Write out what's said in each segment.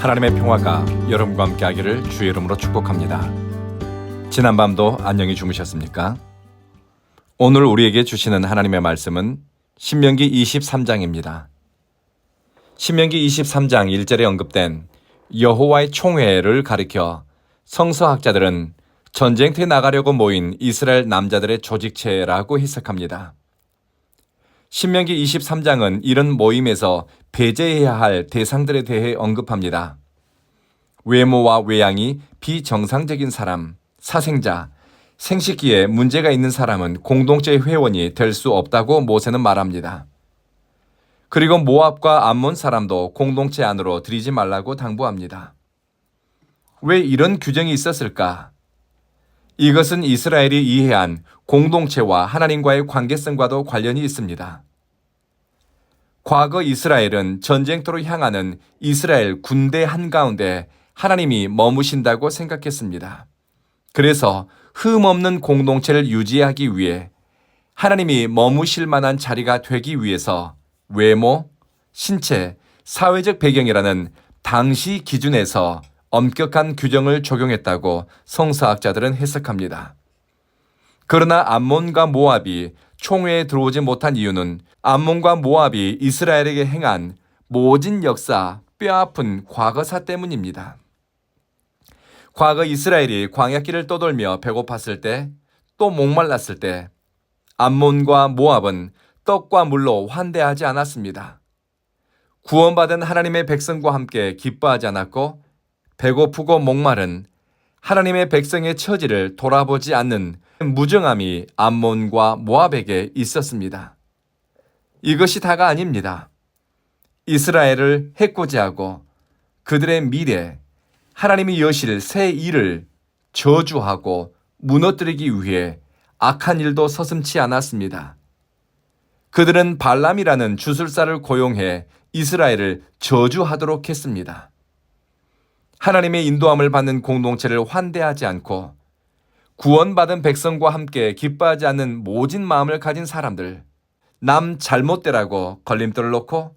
하나님의 평화가 여러분과 함께 하기를 주의 이름으로 축복합니다. 지난밤도 안녕히 주무셨습니까? 오늘 우리에게 주시는 하나님의 말씀은 신명기 23장입니다. 신명기 23장 1절에 언급된 여호와의 총회를 가리켜 성서학자들은 전쟁터에 나가려고 모인 이스라엘 남자들의 조직체라고 해석합니다. 신명기 23장은 이런 모임에서 배제해야 할 대상들에 대해 언급합니다. 외모와 외양이 비정상적인 사람, 사생자, 생식기에 문제가 있는 사람은 공동체 회원이 될 수 없다고 모세는 말합니다. 그리고 모압과 암몬 사람도 공동체 안으로 들이지 말라고 당부합니다. 왜 이런 규정이 있었을까? 이것은 이스라엘이 이해한 공동체와 하나님과의 관계성과도 관련이 있습니다. 과거 이스라엘은 전쟁터로 향하는 이스라엘 군대 한가운데 하나님이 머무신다고 생각했습니다. 그래서 흠없는 공동체를 유지하기 위해 하나님이 머무실 만한 자리가 되기 위해서 외모, 신체, 사회적 배경이라는 당시 기준에서 엄격한 규정을 적용했다고 성서학자들은 해석합니다. 그러나 암몬과 모압이 총회에 들어오지 못한 이유는 암몬과 모압이 이스라엘에게 행한 모진 역사, 뼈아픈 과거사 때문입니다. 과거 이스라엘이 광야길을 떠돌며 배고팠을 때, 또 목말랐을 때 암몬과 모압은 떡과 물로 환대하지 않았습니다. 구원받은 하나님의 백성과 함께 기뻐하지 않았고 배고프고 목마른 하나님의 백성의 처지를 돌아보지 않는 무정함이 암몬과 모압에게 있었습니다. 이것이 다가 아닙니다. 이스라엘을 해코지하고 그들의 미래, 하나님이 여실 새 일을 저주하고 무너뜨리기 위해 악한 일도 서슴지 않았습니다. 그들은 발람이라는 주술사를 고용해 이스라엘을 저주하도록 했습니다. 하나님의 인도함을 받는 공동체를 환대하지 않고 구원받은 백성과 함께 기뻐하지 않는 모진 마음을 가진 사람들, 남 잘못되라고 걸림돌을 놓고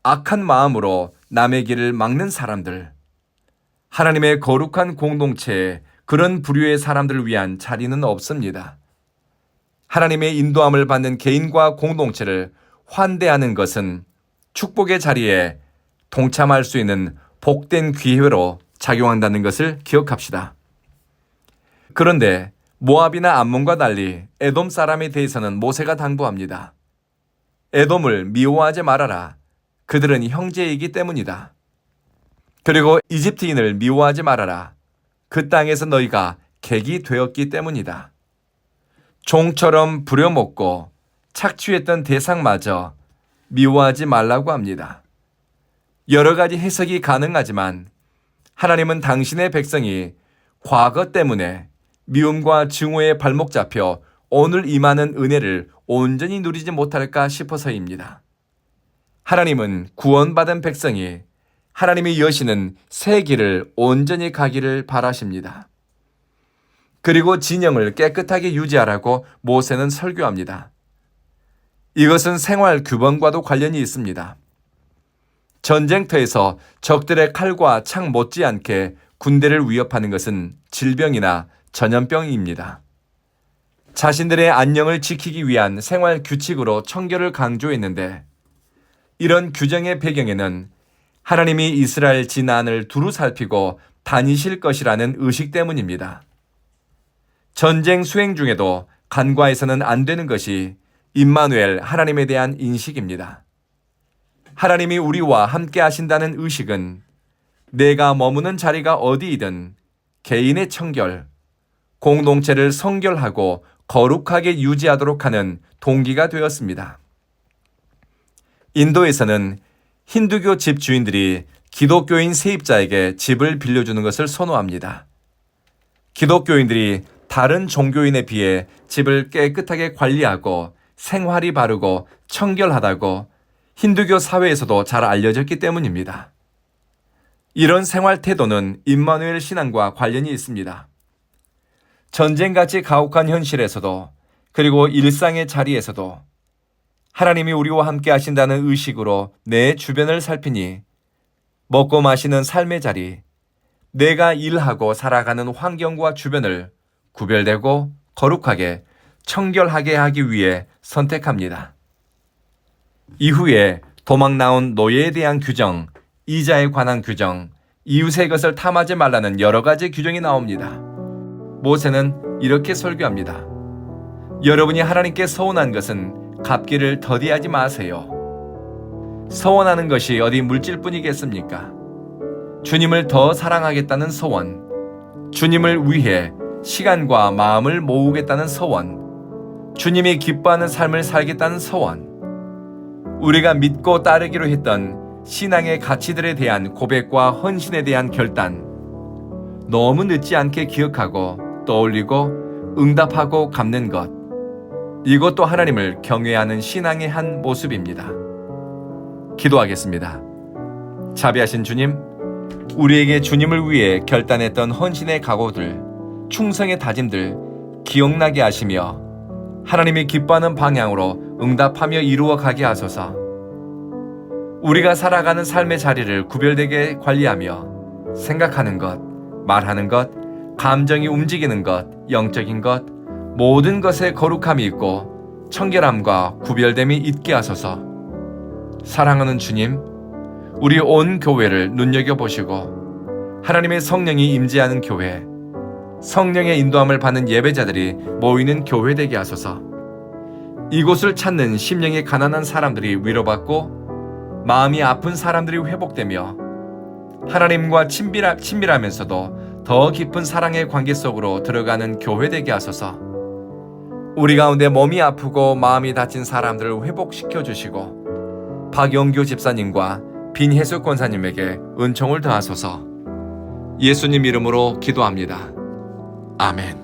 악한 마음으로 남의 길을 막는 사람들, 하나님의 거룩한 공동체에 그런 부류의 사람들을 위한 자리는 없습니다. 하나님의 인도함을 받는 개인과 공동체를 환대하는 것은 축복의 자리에 동참할 수 있는 복된 기회로 작용한다는 것을 기억합시다. 그런데 모압이나 암몬과 달리 에돔 사람에 대해서는 모세가 당부합니다. 에돔을 미워하지 말아라. 그들은 형제이기 때문이다. 그리고 이집트인을 미워하지 말아라. 그 땅에서 너희가 객이 되었기 때문이다. 종처럼 부려먹고 착취했던 대상마저 미워하지 말라고 합니다. 여러 가지 해석이 가능하지만 하나님은 당신의 백성이 과거 때문에 미움과 증오에 발목 잡혀 오늘 임하는 은혜를 온전히 누리지 못할까 싶어서입니다. 하나님은 구원받은 백성이 하나님이 여시는 새 길을 온전히 가기를 바라십니다. 그리고 진영을 깨끗하게 유지하라고 모세는 설교합니다. 이것은 생활 규범과도 관련이 있습니다. 전쟁터에서 적들의 칼과 창 못지않게 군대를 위협하는 것은 질병이나 전염병입니다. 자신들의 안녕을 지키기 위한 생활 규칙으로 청결을 강조했는데 이런 규정의 배경에는 하나님이 이스라엘 진안을 두루 살피고 다니실 것이라는 의식 때문입니다. 전쟁 수행 중에도 간과해서는 안 되는 것이 임마누엘 하나님에 대한 인식입니다. 하나님이 우리와 함께 하신다는 의식은 내가 머무는 자리가 어디이든 개인의 청결, 공동체를 성결하고 거룩하게 유지하도록 하는 동기가 되었습니다. 인도에서는 힌두교 집 주인들이 기독교인 세입자에게 집을 빌려주는 것을 선호합니다. 기독교인들이 다른 종교인에 비해 집을 깨끗하게 관리하고 생활이 바르고 청결하다고 힌두교 사회에서도 잘 알려졌기 때문입니다. 이런 생활 태도는 임마누엘 신앙과 관련이 있습니다. 전쟁같이 가혹한 현실에서도 그리고 일상의 자리에서도 하나님이 우리와 함께 하신다는 의식으로 내 주변을 살피니 먹고 마시는 삶의 자리, 내가 일하고 살아가는 환경과 주변을 구별되고 거룩하게 청결하게 하기 위해 선택합니다. 이후에 도망 나온 노예에 대한 규정, 이자에 관한 규정, 이웃의 것을 탐하지 말라는 여러 가지 규정이 나옵니다. 모세는 이렇게 설교합니다. 여러분이 하나님께 서원한 것은 갚기를 더디하지 마세요. 서원하는 것이 어디 물질뿐이겠습니까? 주님을 더 사랑하겠다는 서원, 주님을 위해 시간과 마음을 모으겠다는 서원, 주님이 기뻐하는 삶을 살겠다는 서원, 우리가 믿고 따르기로 했던 신앙의 가치들에 대한 고백과 헌신에 대한 결단, 너무 늦지 않게 기억하고 떠올리고 응답하고 갚는 것, 이것도 하나님을 경외하는 신앙의 한 모습입니다. 기도하겠습니다. 자비하신 주님, 우리에게 주님을 위해 결단했던 헌신의 각오들, 충성의 다짐들 기억나게 하시며 하나님이 기뻐하는 방향으로 응답하며 이루어 가게 하소서. 우리가 살아가는 삶의 자리를 구별되게 관리하며 생각하는 것, 말하는 것, 감정이 움직이는 것, 영적인 것, 모든 것에 거룩함이 있고 청결함과 구별됨이 있게 하소서. 사랑하는 주님, 우리 온 교회를 눈여겨보시고 하나님의 성령이 임재하는 교회, 성령의 인도함을 받는 예배자들이 모이는 교회 되게 하소서. 이곳을 찾는 심령이 가난한 사람들이 위로받고 마음이 아픈 사람들이 회복되며 하나님과 친밀하면서도 더 깊은 사랑의 관계 속으로 들어가는 교회 되게 하소서. 우리 가운데 몸이 아프고 마음이 다친 사람들을 회복시켜 주시고 박영규 집사님과 빈혜수 권사님에게 은총을 더하소서. 예수님 이름으로 기도합니다. 아멘.